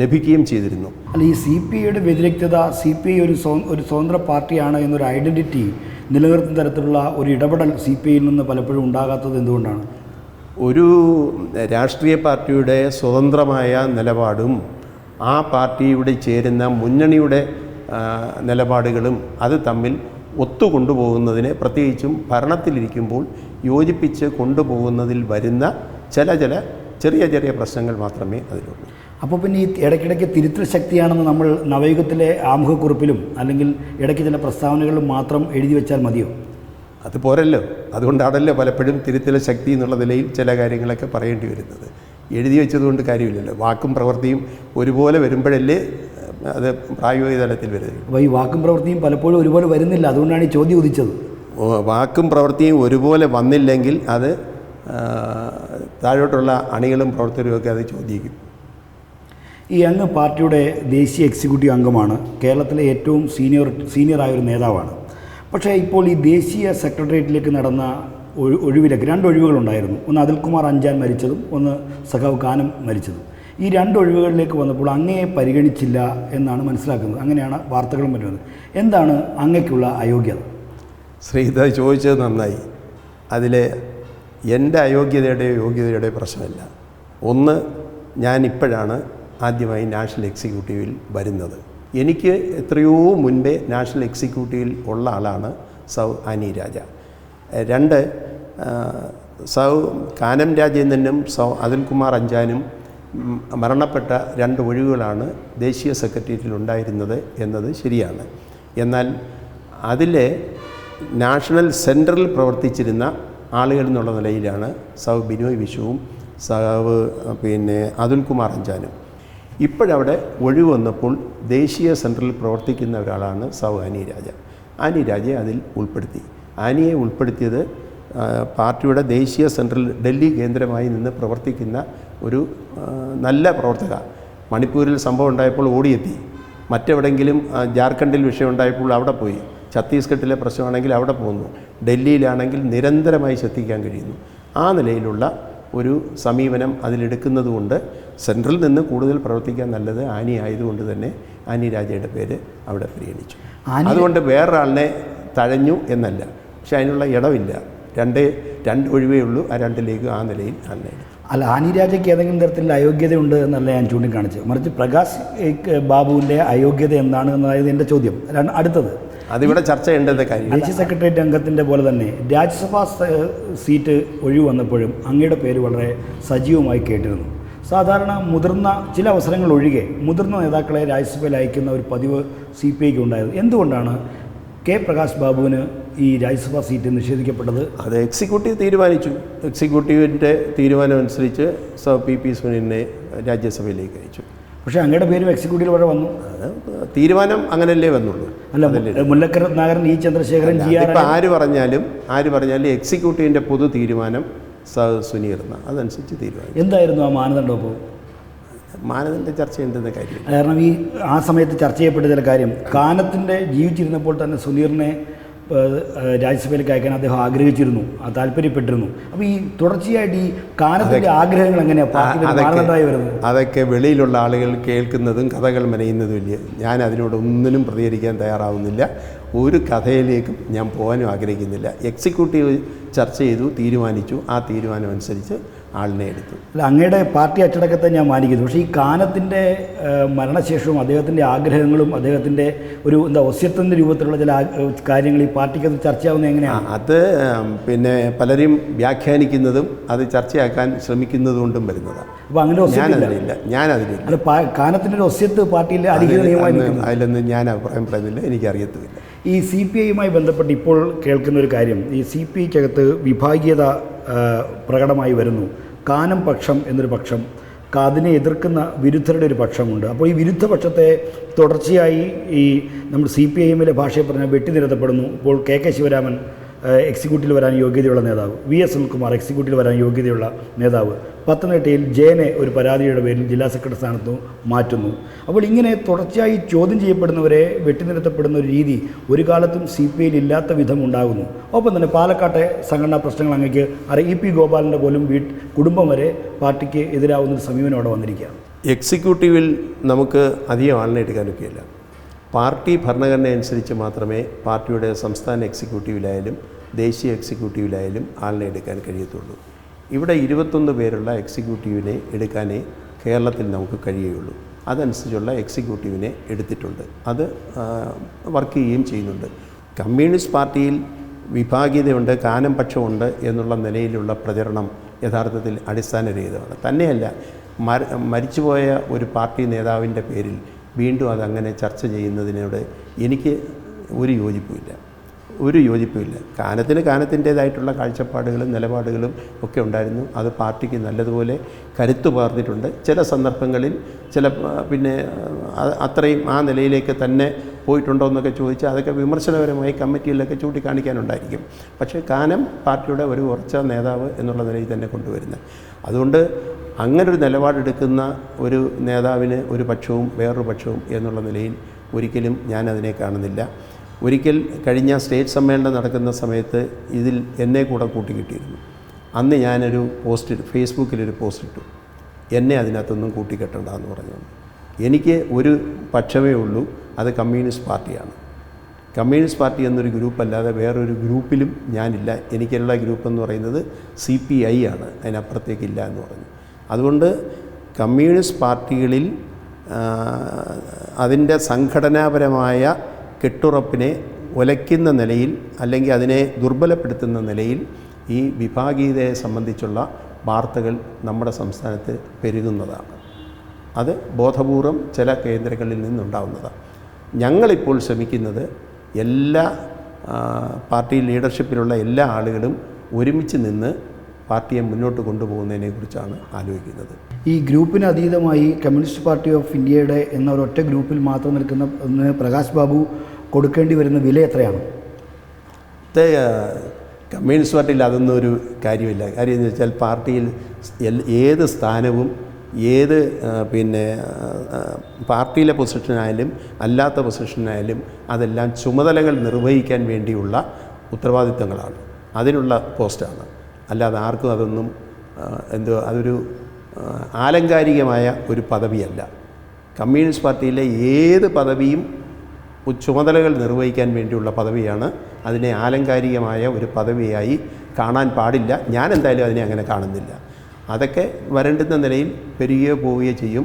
ലഭിക്കുകയും ചെയ്തിരുന്നു. അല്ല, ഈ CPIയുടെ വ്യതിരിക്തത, CPI ഒരു സ്വതന്ത്ര പാർട്ടിയാണ് എന്നൊരു ഐഡൻറ്റിറ്റി നിലനിർത്തുന്ന തരത്തിലുള്ള ഒരു ഇടപെടൽ CPIയിൽ നിന്ന് പലപ്പോഴും ഉണ്ടാകാത്തത് എന്തുകൊണ്ടാണ്? ഒരു രാഷ്ട്രീയ പാർട്ടിയുടെ സ്വതന്ത്രമായ നിലപാടും ആ പാർട്ടിയുടെ ചേരുന്ന മുന്നണിയുടെ നിലപാടുകളും അത് തമ്മിൽ ഒത്തുകൊണ്ടുപോകുന്നതിന്, പ്രത്യേകിച്ചും ഭരണത്തിലിരിക്കുമ്പോൾ യോജിപ്പിച്ച് കൊണ്ടുപോകുന്നതിൽ വരുന്ന ചെറിയ പ്രശ്നങ്ങൾ മാത്രമേ അതിലുള്ളൂ. അപ്പോൾ പിന്നെ ഈ ഇടയ്ക്കിടയ്ക്ക് തിരുത്തൽ ശക്തിയാണെന്ന് നമ്മൾ നവയുഗത്തിലെ ആമുഖക്കുറിപ്പിലും അല്ലെങ്കിൽ ഇടയ്ക്ക് ചില പ്രസ്താവനകളിലും മാത്രം എഴുതി വെച്ചാൽ മതിയോ? അത് പോരല്ലോ. അതുകൊണ്ടാണല്ലോ പലപ്പോഴും തിരുത്തൽ ശക്തി എന്നുള്ള നിലയിൽ ചില കാര്യങ്ങളൊക്കെ പറയേണ്ടി വരുന്നത്. എഴുതി വെച്ചതുകൊണ്ട് കാര്യമില്ലല്ലോ. വാക്കും പ്രവൃത്തിയും ഒരുപോലെ വരുമ്പോഴല്ലേ അത് പ്രായോഗിക തലത്തിൽ വരുന്നത്. അപ്പോൾ ഈ വാക്കും പ്രവൃത്തിയും പലപ്പോഴും ഒരുപോലെ വരുന്നില്ല, അതുകൊണ്ടാണ് ഈ ചോദ്യം ഉദിച്ചത്. വാക്കും പ്രവൃത്തിയും ഒരുപോലെ വന്നില്ലെങ്കിൽ അത് താഴോട്ടുള്ള അണികളും പ്രവർത്തകരുമൊക്കെ അത് ചോദിക്കും. ഈ അങ്ങ് പാർട്ടിയുടെ ദേശീയ എക്സിക്യൂട്ടീവ് അംഗമാണ്, കേരളത്തിലെ ഏറ്റവും സീനിയറായൊരു നേതാവാണ്. പക്ഷേ ഇപ്പോൾ ഈ ദേശീയ സെക്രട്ടേറിയറ്റിലേക്ക് നടന്ന ഒഴിവിലേക്ക് 2 ഒഴിവുകളുണ്ടായിരുന്നു. ഒന്ന് അനിൽകുമാർ അഞ്ചാൻ മരിച്ചതും ഒന്ന് സഖാവ് കാനം മരിച്ചതും. ഈ 2 ഒഴിവുകളിലേക്ക് വന്നപ്പോൾ അങ്ങയെ പരിഗണിച്ചില്ല എന്നാണ് മനസ്സിലാക്കുന്നത്. അങ്ങനെയാണ് വാർത്തകളും വരുന്നത്. എന്താണ് അങ്ങയ്ക്കുള്ള അയോഗ്യത? ശ്രീധ ചോദിച്ചത് നന്നായി. അതിൽ എൻ്റെ യോഗ്യതയുടെ പ്രശ്നമില്ല. ഒന്ന്, ഞാനിപ്പോഴാണ് ആദ്യമായി നാഷണൽ എക്സിക്യൂട്ടീവിൽ വരുന്നത്. എനിക്ക് എത്രയോ മുൻപേ നാഷണൽ എക്സിക്യൂട്ടീവിൽ ഉള്ള ആളാണ് സൗ ആനി രാജ. 2, സൗ കാനം രാജേന്ദ്രനും സൗ അനിൽകുമാർ അഞ്ചാനും മരണപ്പെട്ട 2 ഒഴിവുകളാണ് ദേശീയ സെക്രട്ടേറിയറ്റിൽ ഉണ്ടായിരുന്നത് എന്നത് ശരിയാണ്. എന്നാൽ അതിലെ നാഷണൽ സെൻറ്ററിൽ പ്രവർത്തിച്ചിരുന്ന ആളുകൾ എന്നുള്ള നിലയിലാണ് സൗ ബിനോയ് വിശ്വവും സൗ അനിൽകുമാർ അഞ്ചാനും. ഇപ്പോഴവിടെ ഒഴിവ് വന്നപ്പോൾ ദേശീയ സെൻറ്ററിൽ പ്രവർത്തിക്കുന്ന ഒരാളാണ് സൗ ആനി രാജ. ആനി രാജയെ അതിൽ ഉൾപ്പെടുത്തി. ആനിയെ ഉൾപ്പെടുത്തിയത് പാർട്ടിയുടെ ദേശീയ സെൻട്രൽ ഡൽഹി കേന്ദ്രമായി നിന്ന് പ്രവർത്തിക്കുന്ന ഒരു നല്ല പ്രവർത്തക. മണിപ്പൂരിൽ സംഭവം ഉണ്ടായപ്പോൾ ഓടിയെത്തി. മറ്റെവിടെയെങ്കിലും ജാർഖണ്ഡിൽ വിഷയം ഉണ്ടായപ്പോൾ അവിടെ പോയി. ഛത്തീസ്ഗഡിലെ പ്രശ്നമാണെങ്കിൽ അവിടെ പോകുന്നു. ഡൽഹിയിലാണെങ്കിൽ നിരന്തരമായി ശ്രദ്ധിക്കാൻ കഴിയുന്നു. ആ നിലയിലുള്ള ഒരു സമീപനം അതിലെടുക്കുന്നതുകൊണ്ട് സെൻട്രലിൽ നിന്ന് കൂടുതൽ പ്രവർത്തിക്കാൻ നല്ലത് ആനി ആയതുകൊണ്ട് തന്നെ ആനി രാജയുടെ പേര് അവിടെ പരിഗണിച്ചു. അതുകൊണ്ട് വേറൊരാളിനെ തഴഞ്ഞു എന്നല്ല, പക്ഷെ അതിനുള്ള ഇടമില്ല. രണ്ട് ഒഴിവേ ഉള്ളൂ. ആ 2ലേക്ക് ആ നിലയിൽ ആനെ. അല്ല, ആനി രാജയ്ക്ക് ഏതെങ്കിലും തരത്തിലുള്ള അയോഗ്യതയുണ്ട് എന്നല്ല ഞാൻ ചൂണ്ടിക്കാണിച്ചത്. മറിച്ച് പ്രകാശ് ബാബുവിൻ്റെ അയോഗ്യത എന്താണ് എന്നതായത് എൻ്റെ ചോദ്യം. അടുത്തത് അതിവിടെ ചർച്ച ചെയ്യേണ്ടത് കാര്യം. ദേശീയ സെക്രട്ടേറിയറ്റ് അംഗത്തിൻ്റെ പോലെ തന്നെ രാജ്യസഭാ സീറ്റ് ഒഴിവ് വന്നപ്പോഴും അങ്ങയുടെ പേര് വളരെ സജീവമായി കേട്ടിരുന്നു. സാധാരണ മുതിർന്ന ചില അവസരങ്ങൾ ഒഴികെ മുതിർന്ന നേതാക്കളെ രാജ്യസഭയിൽ അയക്കുന്ന ഒരു പതിവ് CPIക്ക് ഉണ്ടായത്. എന്തുകൊണ്ടാണ് കെ പ്രകാശ് ബാബുവിന് ഈ രാജ്യസഭാ സീറ്റ് നിഷേധിക്കപ്പെട്ടത്? അത് എക്സിക്യൂട്ടീവ് തീരുമാനിച്ചു. എക്സിക്യൂട്ടീവിൻ്റെ തീരുമാനം അനുസരിച്ച് പി സുനിലിനെ രാജ്യസഭയിലേക്ക് അയച്ചു. പക്ഷേ അങ്ങയുടെ പേരും എക്സിക്യൂട്ടീവ് വരെ വന്നു. തീരുമാനം അങ്ങനല്ലേ വന്നുള്ളൂ. അല്ല, മുല്ലക്കര നാഗരൻ, ഇ ചന്ദ്രശേഖരൻ, ഇപ്പം ആര് പറഞ്ഞാലും എക്സിക്യൂട്ടീവിൻ്റെ പൊതു തീരുമാനം സുനീർന്ന അതനുസരിച്ച് തീരുമാനം. എന്തായിരുന്നു ആ മാനദണ്ഡം? അപ്പോൾ മാനദണ്ഡ ചർച്ച എന്തെന്ന കാര്യം? കാരണം ആ സമയത്ത് ചർച്ച ചെയ്യപ്പെട്ട ചില കാര്യം, കാനത്തിൻ്റെ ജീവിച്ചിരുന്നപ്പോൾ തന്നെ സുനീറിനെ രാജ്യസഭയിലേക്ക് അയക്കാൻ അദ്ദേഹം ആഗ്രഹിച്ചിരുന്നു, താല്പര്യപ്പെട്ടിരുന്നു. അപ്പോൾ ഈ തുടർച്ചയായിട്ട് ഈ കാനത്തിൻ്റെ ആഗ്രഹങ്ങൾ എങ്ങനെയാണ് മാനദണ്ഡമായി വരുന്നത്? അതൊക്കെ വെളിയിലുള്ള ആളുകൾ കേൾക്കുന്നതും കഥകൾ മെനയുന്നതും ഇല്ല. ഞാൻ അതിനോടൊന്നിനും പ്രതികരിക്കാൻ തയ്യാറാവുന്നില്ല. ഒരു കഥയിലേക്കും ഞാൻ പോകാനും ആഗ്രഹിക്കുന്നില്ല. എക്സിക്യൂട്ടീവ് ചർച്ച ചെയ്തു, തീരുമാനിച്ചു. ആ തീരുമാനം അനുസരിച്ച് ആളിനെ എടുത്തു. അല്ല, അങ്ങയുടെ പാർട്ടി അച്ചടക്കത്തെ ഞാൻ മാനിക്കുന്നു. പക്ഷേ ഈ കാനത്തിൻ്റെ മരണശേഷവും അദ്ദേഹത്തിൻ്റെ ആഗ്രഹങ്ങളും അദ്ദേഹത്തിൻ്റെ ഒരു ഒസ്യത്തിൻ്റെ രൂപത്തിലുള്ള ചില കാര്യങ്ങൾ ഈ പാർട്ടിക്ക് അത് ചർച്ചയാവുന്നത് എങ്ങനെയാണ്? അത് പിന്നെ പലരും വ്യാഖ്യാനിക്കുന്നതും അത് ചർച്ചയാക്കാൻ ശ്രമിക്കുന്നതുകൊണ്ടും വരുന്നതാണ്. അപ്പോൾ അങ്ങനെ ഞാനതിലില്ല. അല്ല, കാനത്തിൻ്റെ ഒരു ഒസ്യത്ത് പാർട്ടിയിൽ അധികൃതമായി അതിലൊന്നും ഞാൻ അഭിപ്രായം പറയുന്നില്ല, എനിക്കറിയത്തുമില്ല. ഈ CPI-യുമായി ബന്ധപ്പെട്ട് ഇപ്പോൾ കേൾക്കുന്ന ഒരു കാര്യം, ഈ CPI-ക്കകത്ത് വിഭാഗീയത പ്രകടമായി വരുന്നു. കാനം പക്ഷം എന്നൊരു പക്ഷം, അതിനെ എതിർക്കുന്ന വിരുദ്ധരുടെ ഒരു പക്ഷമുണ്ട്. അപ്പോൾ ഈ വിരുദ്ധ പക്ഷത്തെ തുടർച്ചയായി ഈ നമ്മൾ CPI-എമ്മിലെ ഭാഷയിൽ പറഞ്ഞാൽ വെട്ടിനിരത്തപ്പെടുന്നു. ഇപ്പോൾ KK ശിവരാമൻ എക്സിക്യൂട്ടീവിൽ വരാൻ യോഗ്യതയുള്ള നേതാവ്, VS സുനിൽകുമാർ എക്സിക്യൂട്ടീവിൽ വരാൻ യോഗ്യതയുള്ള നേതാവ്, പത്തനംതിട്ടയിൽ ജയനെ ഒരു പരാതിയുടെ പേരിൽ ജില്ലാ സെക്രട്ടറി സ്ഥാനത്ത് മാറ്റുന്നു. അപ്പോൾ ഇങ്ങനെ തുടർച്ചയായി ചോദ്യം ചെയ്യപ്പെടുന്നവരെ വെട്ടിനിരത്തപ്പെടുന്ന ഒരു രീതി ഒരു കാലത്തും CPI-യിൽ ഇല്ലാത്ത വിധം ഉണ്ടാകുന്നു. ഒപ്പം തന്നെ പാലക്കാട്ടെ സംഘടനാ പ്രശ്നങ്ങൾ അങ്ങേക്ക് EP ഗോപാലിൻ്റെ പോലും കുടുംബം വരെ പാർട്ടിക്ക് എതിരാവുന്നൊരു സമീപനം അവിടെ വന്നിരിക്കുകയാണ്. എക്സിക്യൂട്ടീവിൽ നമുക്ക് അധികം ആളിനെ എടുക്കാനൊക്കെയില്ല. പാർട്ടി ഭരണഘടന അനുസരിച്ച് മാത്രമേ പാർട്ടിയുടെ സംസ്ഥാന എക്സിക്യൂട്ടീവിലായാലും ദേശീയ എക്സിക്യൂട്ടീവിലായാലും ആളിനെ എടുക്കാൻ കഴിയത്തുള്ളൂ. ഇവിടെ 21 പേരുള്ള എക്സിക്യൂട്ടീവിനെ എടുക്കാനേ കേരളത്തിൽ നമുക്ക് കഴിയുകയുള്ളൂ. അതനുസരിച്ചുള്ള എക്സിക്യൂട്ടീവിനെ എടുത്തിട്ടുണ്ട്. അത് വർക്ക് ചെയ്യുകയും ചെയ്യുന്നുണ്ട്. കമ്മ്യൂണിസ്റ്റ് പാർട്ടിയിൽ വിഭാഗീയതയുണ്ട്, കാനം പക്ഷമുണ്ട് എന്നുള്ള നിലയിലുള്ള പ്രചരണം യഥാർത്ഥത്തിൽ അടിസ്ഥാനരഹിതമാണ്. തന്നെയല്ല, മരിച്ചുപോയ ഒരു പാർട്ടി നേതാവിൻ്റെ പേരിൽ വീണ്ടും അതങ്ങനെ ചർച്ച ചെയ്യുന്നതിനോട് എനിക്ക് ഒരു യോജിപ്പുമില്ല. കാനത്തിൻ്റേതായിട്ടുള്ള കാഴ്ചപ്പാടുകളും നിലപാടുകളും ഒക്കെ ഉണ്ടായിരുന്നു. അത് പാർട്ടിക്ക് നല്ലതുപോലെ കരുത്തു പകർന്നിട്ടുണ്ട്. ചില സന്ദർഭങ്ങളിൽ പിന്നെ അത്രയും ആ നിലയിലേക്ക് തന്നെ പോയിട്ടുണ്ടോ എന്നൊക്കെ ചോദിച്ചാൽ അതൊക്കെ വിമർശനപരമായി കമ്മിറ്റിയിലൊക്കെ ചൂണ്ടിക്കാണിക്കാനുണ്ടായിരിക്കും. പക്ഷേ കാനം പാർട്ടിയുടെ ഒരു ഉറച്ച നേതാവ് എന്നുള്ള നിലയിൽ തന്നെ കൊണ്ടുവരുന്നത്. അതുകൊണ്ട് അങ്ങനൊരു നിലപാടെടുക്കുന്ന ഒരു നേതാവിന് ഒരു പക്ഷവും വേറൊരു പക്ഷവും എന്നുള്ള നിലയിൽ ഒരിക്കലും ഞാനതിനെ കാണുന്നില്ല. ഒരിക്കൽ കഴിഞ്ഞ സ്റ്റേറ്റ് സമ്മേളനം നടക്കുന്ന സമയത്ത് ഇതിൽ എന്നെ കൂടെ കൂട്ടിക്കിട്ടിയിരുന്നു. അന്ന് ഞാനൊരു ഫേസ്ബുക്കിലൊരു പോസ്റ്റ് ഇട്ടു, എന്നെ അതിനകത്തൊന്നും കൂട്ടിക്കെട്ടണ്ടെന്ന് പറഞ്ഞു. എനിക്ക് ഒരു പക്ഷമേ ഉള്ളൂ, അത് കമ്മ്യൂണിസ്റ്റ് പാർട്ടിയാണ്. കമ്മ്യൂണിസ്റ്റ് പാർട്ടി എന്നൊരു ഗ്രൂപ്പല്ലാതെ വേറൊരു ഗ്രൂപ്പിലും ഞാനില്ല. എനിക്കുള്ള ഗ്രൂപ്പെന്ന് പറയുന്നത് CPI ആണ്, അതിനപ്പുറത്തേക്കില്ല എന്ന് പറഞ്ഞു. അതുകൊണ്ട് കമ്മ്യൂണിസ്റ്റ് പാർട്ടികളിൽ അതിൻ്റെ സംഘടനാപരമായ കെട്ടുറപ്പിനെ ഉലയ്ക്കുന്ന നിലയിൽ അല്ലെങ്കിൽ അതിനെ ദുർബലപ്പെടുത്തുന്ന നിലയിൽ ഈ വിഭാഗീയതയെ സംബന്ധിച്ചുള്ള വാർത്തകൾ നമ്മുടെ സംസ്ഥാനത്ത് പെരുകുന്നതാണ്. അത് ബോധപൂർവം ചില കേന്ദ്രങ്ങളിൽ നിന്നുണ്ടാകുന്നതാണ്. ഞങ്ങളിപ്പോൾ ശ്രമിക്കുന്നത് എല്ലാ പാർട്ടി ലീഡർഷിപ്പിലുള്ള എല്ലാ ആളുകളും ഒരുമിച്ച് നിന്ന് പാർട്ടിയെ മുന്നോട്ട് കൊണ്ടുപോകുന്നതിനെക്കുറിച്ചാണ് ആലോചിക്കുന്നത്. ഈ ഗ്രൂപ്പിന് അതീതമായി കമ്മ്യൂണിസ്റ്റ് പാർട്ടി ഓഫ് ഇന്ത്യയുടെ എന്ന ഒരൊറ്റ ഗ്രൂപ്പിൽ മാത്രം നിൽക്കുന്ന പ്രകാശ് ബാബു കൊടുക്കേണ്ടി വരുന്ന വില എത്രയാണ്? കമ്മ്യൂണിസ്റ്റ് പാർട്ടിയിൽ അതൊന്നും ഒരു കാര്യമില്ല. കാര്യം എന്ന് വെച്ചാൽ പാർട്ടിയിൽ ഏത് സ്ഥാനവും ഏത് പിന്നെ പാർട്ടിയിലെ പൊസിഷനായാലും അല്ലാത്ത പൊസിഷനായാലും അതെല്ലാം ചുമതലകൾ നിർവഹിക്കാൻ വേണ്ടിയുള്ള ഉത്തരവാദിത്തങ്ങളാണ്, അതിനുള്ള പോസ്റ്റാണ്. അല്ലാതെ ആർക്കും അതൊന്നും അതൊരു ആലങ്കാരികമായ ഒരു പദവിയല്ല. കമ്മ്യൂണിസ്റ്റ് പാർട്ടിയിലെ ഏത് പദവിയും ചുമതലകൾ നിർവഹിക്കാൻ വേണ്ടിയുള്ള പദവിയാണ്. അതിനെ ആലങ്കാരികമായ ഒരു പദവിയായി കാണാൻ പാടില്ല. ഞാൻ എന്തായാലും അതിനെ അങ്ങനെ കാണുന്നില്ല. അതൊക്കെ വരേണ്ടുന്ന നിലയിൽ പെരുകുകയോ പോവുകയോ ചെയ്യും.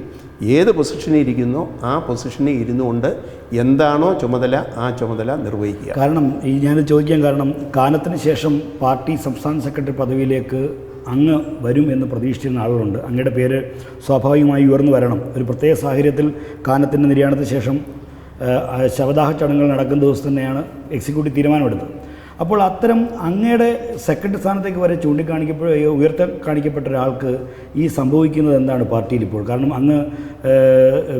ഏത് പൊസിഷനിൽ ഇരിക്കുന്നോ ആ പൊസിഷനിൽ ഇരുന്നുകൊണ്ട് എന്താണോ ചുമതല ആ ചുമതല നിർവഹിക്കുക. കാരണം ഞാൻ ചോദിക്കാൻ കാരണം, കാനത്തിന് ശേഷം പാർട്ടി സംസ്ഥാന സെക്രട്ടറി പദവിയിലേക്ക് അങ്ങ് വരും എന്ന് പ്രതീക്ഷിച്ചിരുന്ന ആളുകളുണ്ട്. അങ്ങയുടെ പേര് സ്വാഭാവികമായി ഉയർന്നു വരണം. ഒരു പ്രത്യേക സാഹചര്യത്തിൽ കാനത്തിൻ്റെ നിര്യാണത്തിന് ശേഷം ശവദാഹ ചടങ്ങുകൾ നടക്കുന്ന ദിവസം തന്നെയാണ് എക്സിക്യൂട്ടീവ് തീരുമാനമെടുത്തത്. അപ്പോൾ അത്തരം അങ്ങയുടെ സെക്രട്ടറി സ്ഥാനത്തേക്ക് വരെ ഉയർത്തി കാണിക്കപ്പെട്ട ഒരാൾക്ക് ഈ സംഭവിക്കുന്നത് എന്താണ് പാർട്ടിയിൽ ഇപ്പോൾ? കാരണം അങ്ങ്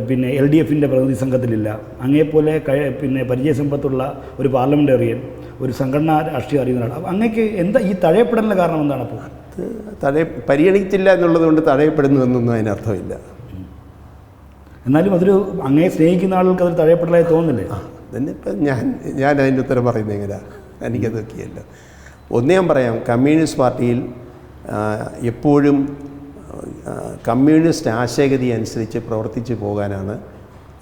പിന്നെ LDFൻ്റെ പ്രതിനിധി സംഘത്തിലില്ല, അങ്ങേപ്പോലെ പരിചയസമ്പത്തുള്ള ഒരു പാർലമെൻറ്റേറിയൻ, ഒരു സംഘടനാ രാഷ്ട്രീയം അറിയുന്ന ആൾ. അങ്ങേക്ക് എന്താ ഈ തഴയപ്പെടലിന് കാരണം എന്താണ്? അപ്പോൾ പരിഗണിച്ചില്ല എന്നുള്ളത് കൊണ്ട് തഴയപ്പെടുന്നു എന്നൊന്നും അതിനർത്ഥമില്ല. എന്നാലും അതൊരു അങ്ങയെ സ്നേഹിക്കുന്ന ആളുകൾക്ക് അതൊരു തഴയപ്പെടലായി തോന്നുന്നില്ലേ? തന്നെ ഇപ്പം ഞാൻ അതിൻ്റെ ഉത്തരം പറയുന്നത് എങ്ങനെയാണ്? എനിക്കതൊക്കെയല്ല. ഒന്ന് ഞാൻ പറയാം, കമ്മ്യൂണിസ്റ്റ് പാർട്ടിയിൽ എപ്പോഴും കമ്മ്യൂണിസ്റ്റ് ആശയഗതി അനുസരിച്ച് പ്രവർത്തിച്ചു പോകാനാണ്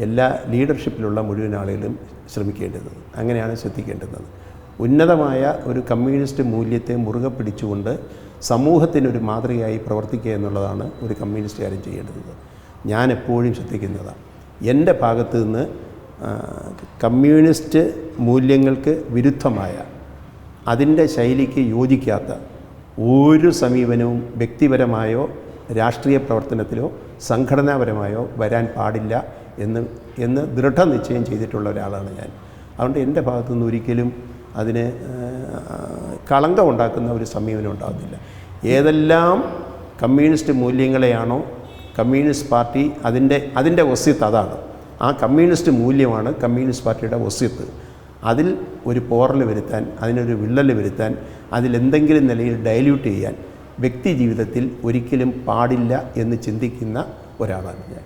എല്ലാ ലീഡർഷിപ്പിലുള്ള മുഴുവൻ ആളുകളും ശ്രമിക്കേണ്ടത്. അങ്ങനെയാണ് ശ്രദ്ധിക്കേണ്ടത്. ഉന്നതമായ ഒരു കമ്മ്യൂണിസ്റ്റ് മൂല്യത്തെ മുറുകെ പിടിച്ചുകൊണ്ട് സമൂഹത്തിനൊരു മാതൃകയായി പ്രവർത്തിക്കുക എന്നുള്ളതാണ് ഒരു കമ്മ്യൂണിസ്റ്റുകാരൻ ചെയ്യേണ്ടത്. ഞാൻ എപ്പോഴും ശ്രദ്ധിക്കുന്നതാണ്. എൻ്റെ ഭാഗത്തു നിന്ന് കമ്മ്യൂണിസ്റ്റ് മൂല്യങ്ങൾക്ക് വിരുദ്ധമായ, അതിൻ്റെ ശൈലിക്ക് യോജിക്കാത്ത ഒരു സമീപനവും വ്യക്തിപരമായോ രാഷ്ട്രീയ പ്രവർത്തനത്തിലോ സംഘടനാപരമായോ വരാൻ പാടില്ല എന്ന് ദൃഢനിശ്ചയം ചെയ്തിട്ടുള്ള ഒരാളാണ് ഞാൻ. അതുകൊണ്ട് എൻ്റെ ഭാഗത്തുനിന്ന് ഒരിക്കലും അതിന് കളങ്കമുണ്ടാക്കുന്ന ഒരു സമീപനം ഉണ്ടാകുന്നില്ല. ഏതെല്ലാം കമ്മ്യൂണിസ്റ്റ് മൂല്യങ്ങളെയാണോ കമ്മ്യൂണിസ്റ്റ് പാർട്ടി അതിൻ്റെ വസ്യത്ത് അതാണ്. ആ കമ്മ്യൂണിസ്റ്റ് മൂല്യമാണ് കമ്മ്യൂണിസ്റ്റ് പാർട്ടിയുടെ വസ്യത്ത്. അതിൽ ഒരു പോറൽ വരുത്താൻ, അതിനൊരു വിള്ളൽ വരുത്താൻ, അതിലെന്തെങ്കിലും നിലയിൽ ഡൈല്യൂട്ട് ചെയ്യാൻ വ്യക്തി ജീവിതത്തിൽ ഒരിക്കലും പാടില്ല എന്ന് ചിന്തിക്കുന്ന ഒരാളാണ് ഞാൻ.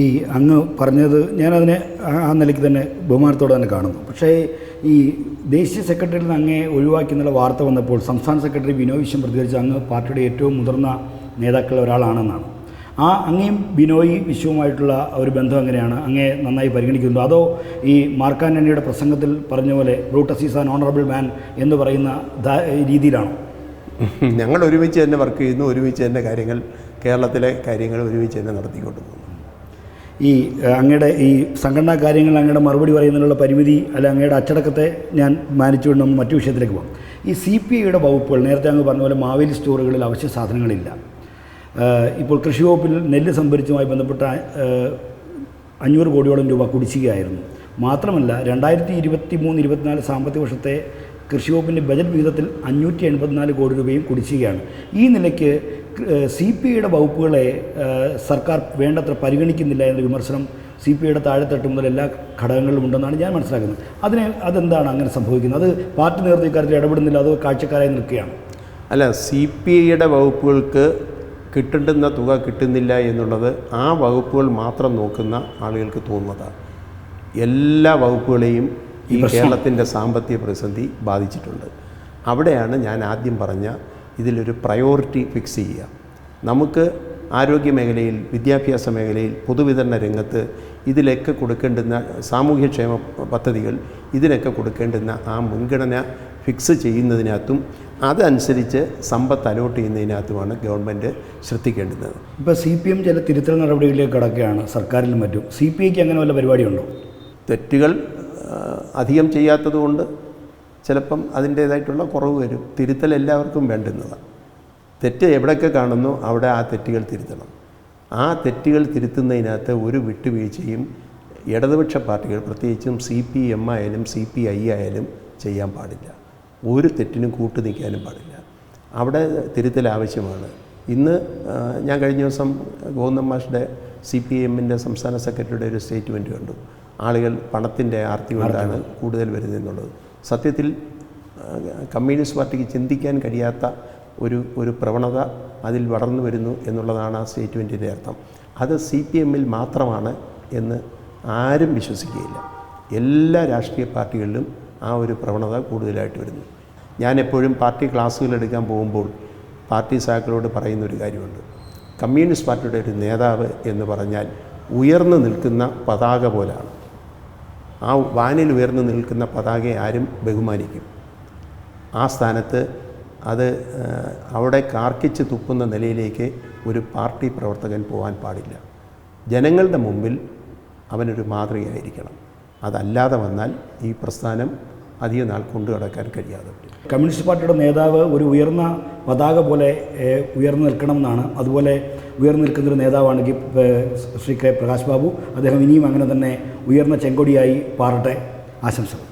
ഈ അങ്ങ് പറഞ്ഞത് ഞാനതിനെ ആ നിലയ്ക്ക് തന്നെ ബഹുമാനത്തോടെ തന്നെ കാണുന്നു. പക്ഷേ ഈ ദേശീയ സെക്രട്ടറിയിൽ നിന്ന് അങ്ങേ ഒഴിവാക്കി എന്നുള്ള വാർത്ത വന്നപ്പോൾ സംസ്ഥാന സെക്രട്ടറി ബിനോയ് വിശ്വം പ്രതികരിച്ച് അങ്ങ് പാർട്ടിയുടെ ഏറ്റവും മുതിർന്ന നേതാക്കളിൽ ഒരാളാണെന്നാണ്. ആ അങ്ങയും ബിനോയ് വിശ്വവുമായിട്ടുള്ള ഒരു ബന്ധം എങ്ങനെയാണ്? അങ്ങേ നന്നായി പരിഗണിക്കുന്നുണ്ടോ? അതോ ഈ മാർക്ക് ആൻ്റണിയുടെ പ്രസംഗത്തിൽ പറഞ്ഞ പോലെ ബ്രൂട്ടസ് ഈസ് ആൻ ഓണറബിൾ മാൻ എന്ന് പറയുന്ന രീതിയിലാണോ? ഞങ്ങൾ ഒരുമിച്ച് തന്നെ വർക്ക് ചെയ്യുന്നു, ഒരുമിച്ച് തന്നെ കേരളത്തിലെ കാര്യങ്ങൾ ഒരുമിച്ച് തന്നെ നടത്തിക്കൊണ്ട് പോകുന്നു. ഈ അങ്ങയുടെ ഈ സംഘടനാ കാര്യങ്ങൾ അങ്ങയുടെ മറുപടി പറയുന്നതിനുള്ള പരിമിതി അല്ല അങ്ങയുടെ അച്ചടക്കത്തെ ഞാൻ മാനിച്ചുകൊണ്ട് നമ്മൾ മറ്റു വിഷയത്തിലേക്ക് പോകാം. ഈ CPIയുടെ വകുപ്പുകൾ നേരത്തെ അങ്ങ് പറഞ്ഞ പോലെ മാവേലി സ്റ്റോറുകളിൽ അവശ്യ സാധനങ്ങളില്ല. ഇപ്പോൾ കൃഷി വകുപ്പിൽ നെല്ല് സംഭരിച്ചുമായി ബന്ധപ്പെട്ട 500 കോടിയോളം രൂപ കുടിശ്ശികയായിരുന്നു. മാത്രമല്ല 2023-24 സാമ്പത്തിക വർഷത്തെ കൃഷി വകുപ്പിൻ്റെ ബജറ്റ് വിഹിതത്തിൽ 584 കോടി രൂപയും കുടിശ്ശികയാണ്. ഈ നിലയ്ക്ക് CPIയുടെ വകുപ്പുകളെ സർക്കാർ വേണ്ടത്ര പരിഗണിക്കുന്നില്ല എന്ന വിമർശനം CPIയുടെ താഴെത്തട്ട് മുതൽ എല്ലാ ഘടകങ്ങളിലും ഉണ്ടെന്നാണ് ഞാൻ മനസ്സിലാക്കുന്നത്. അതെന്താണ് അങ്ങനെ സംഭവിക്കുന്നത്? അത് പാർട്ടി നേതൃത്വ ഇക്കാര്യത്തിൽ ഇടപെടുന്നില്ല, അതോ കാഴ്ചക്കാരായി നിൽക്കുകയാണ്? അല്ല, CPIയുടെ വകുപ്പുകൾക്ക് കിട്ടേണ്ടുന്ന തുക കിട്ടുന്നില്ല എന്നുള്ളത് ആ വകുപ്പുകൾ മാത്രം നോക്കുന്ന ആളുകൾക്ക് തോന്നുന്നതാണ്. എല്ലാ വകുപ്പുകളെയും ഈ കേരളത്തിൻ്റെ സാമ്പത്തിക പ്രതിസന്ധി ബാധിച്ചിട്ടുണ്ട്. അവിടെയാണ് ഞാൻ ആദ്യം പറഞ്ഞ ഇതിലൊരു പ്രയോറിറ്റി ഫിക്സ് ചെയ്യുക. നമുക്ക് ആരോഗ്യ മേഖലയിൽ, വിദ്യാഭ്യാസ മേഖലയിൽ, പൊതുവിതരണ രംഗത്ത് ഇതിലൊക്കെ കൊടുക്കേണ്ടുന്ന സാമൂഹ്യക്ഷേമ പദ്ധതികൾ, ഇതിനൊക്കെ കൊടുക്കേണ്ടുന്ന ആ മുൻഗണന ഫിക്സ് ചെയ്യുന്നതിനകത്തും അതനുസരിച്ച് സമ്പത്ത് അലോട്ട് ചെയ്യുന്നതിനകത്തുമാണ് ഗവൺമെൻറ് ശ്രദ്ധിക്കേണ്ടുന്നത്. ഇപ്പോൾ CPM ചില തിരുത്തൽ നടപടികളിലേക്ക് കടക്കുകയാണ് സർക്കാരിലും മറ്റും. CPIക്ക് അങ്ങനെ വല്ല പരിപാടിയുണ്ടോ? തെറ്റുകൾ അധികം ചെയ്യാത്തതുകൊണ്ട് ചിലപ്പം അതിൻ്റേതായിട്ടുള്ള കുറവ് വരും. തിരുത്തൽ എല്ലാവർക്കും വേണ്ടുന്നതാണ്. തെറ്റ് എവിടെയൊക്കെ കാണുന്നു അവിടെ ആ തെറ്റുകൾ തിരുത്തണം. ആ തെറ്റുകൾ തിരുത്തുന്നതിനകത്ത് ഒരു വിട്ടുവീഴ്ചയും ഇടതുപക്ഷ പാർട്ടികൾ, പ്രത്യേകിച്ചും CPM ആയാലും CPI ആയാലും ചെയ്യാൻ പാടില്ല. ഒരു തെറ്റിനും കൂട്ടു നിൽക്കാനും പാടില്ല. അവിടെ തിരുത്തൽ ആവശ്യമാണ്. ഇന്ന് ഞാൻ കഴിഞ്ഞ ദിവസം ഗോവിന്ദൻ മാഷിൻ്റെ CPMൻ്റെ സംസ്ഥാന സെക്രട്ടറിയുടെ ഒരു സ്റ്റേറ്റ്മെൻറ്റ് കണ്ടു. ആളുകൾ പണത്തിൻ്റെ ആർത്തി കൊണ്ടാണ് കൂടുതൽ വരുന്നതെന്നുള്ളത്. സത്യത്തിൽ കമ്മ്യൂണിസ്റ്റ് പാർട്ടിക്ക് ചിന്തിക്കാൻ കഴിയാത്ത ഒരു പ്രവണത അതിൽ വളർന്നു വരുന്നു എന്നുള്ളതാണ് ആ സ്റ്റേറ്റ്മെൻറ്റിൻ്റെ അർത്ഥം. അത് CPMൽ മാത്രമാണ് എന്ന് ആരും വിശ്വസിക്കുകയില്ല. എല്ലാ രാഷ്ട്രീയ പാർട്ടികളിലും ആ ഒരു പ്രവണത കൂടുതലായിട്ട് വരുന്നു. ഞാൻ എപ്പോഴും പാർട്ടി ക്ലാസ്സുകൾ എടുക്കാൻ പോകുമ്പോൾ പാർട്ടി സഹാക്കളോട് പറയുന്നൊരു കാര്യമുണ്ട്. കമ്മ്യൂണിസ്റ്റ് പാർട്ടിയുടെ ഒരു നേതാവ് എന്ന് പറഞ്ഞാൽ ഉയർന്നു നിൽക്കുന്ന പതാക പോലാണ്. ആ വാനിൽ ഉയർന്നു നിൽക്കുന്ന പതാകയെ ആരും ബഹുമാനിക്കും. ആ സ്ഥാനത്ത് അത് അവിടെ കാർക്കിച്ച് തുപ്പുന്ന നിലയിലേക്ക് ഒരു പാർട്ടി പ്രവർത്തകൻ പോകാൻ പാടില്ല. ജനങ്ങളുടെ മുമ്പിൽ അവനൊരു മാതൃകയായിരിക്കണം. അതല്ലാതെ വന്നാൽ ഈ പ്രസ്ഥാനം അധിക നാൾ കൊണ്ടു നടക്കാൻ കഴിയാതെ വരും. കമ്മ്യൂണിസ്റ്റ് പാർട്ടിയുടെ നേതാവ് ഒരു ഉയർന്ന പതാക പോലെ ഉയർന്നു നിൽക്കണമെന്നാണ്. അതുപോലെ ഉയർന്നു നിൽക്കുന്നൊരു നേതാവാണെങ്കിൽ ശ്രീ കെ പ്രകാശ് ബാബു, അദ്ദേഹം ഇനിയും അങ്ങനെ തന്നെ ഉയർന്ന ചെങ്കൊടിയായി പാറട്ടെ. ആശംസകൾ.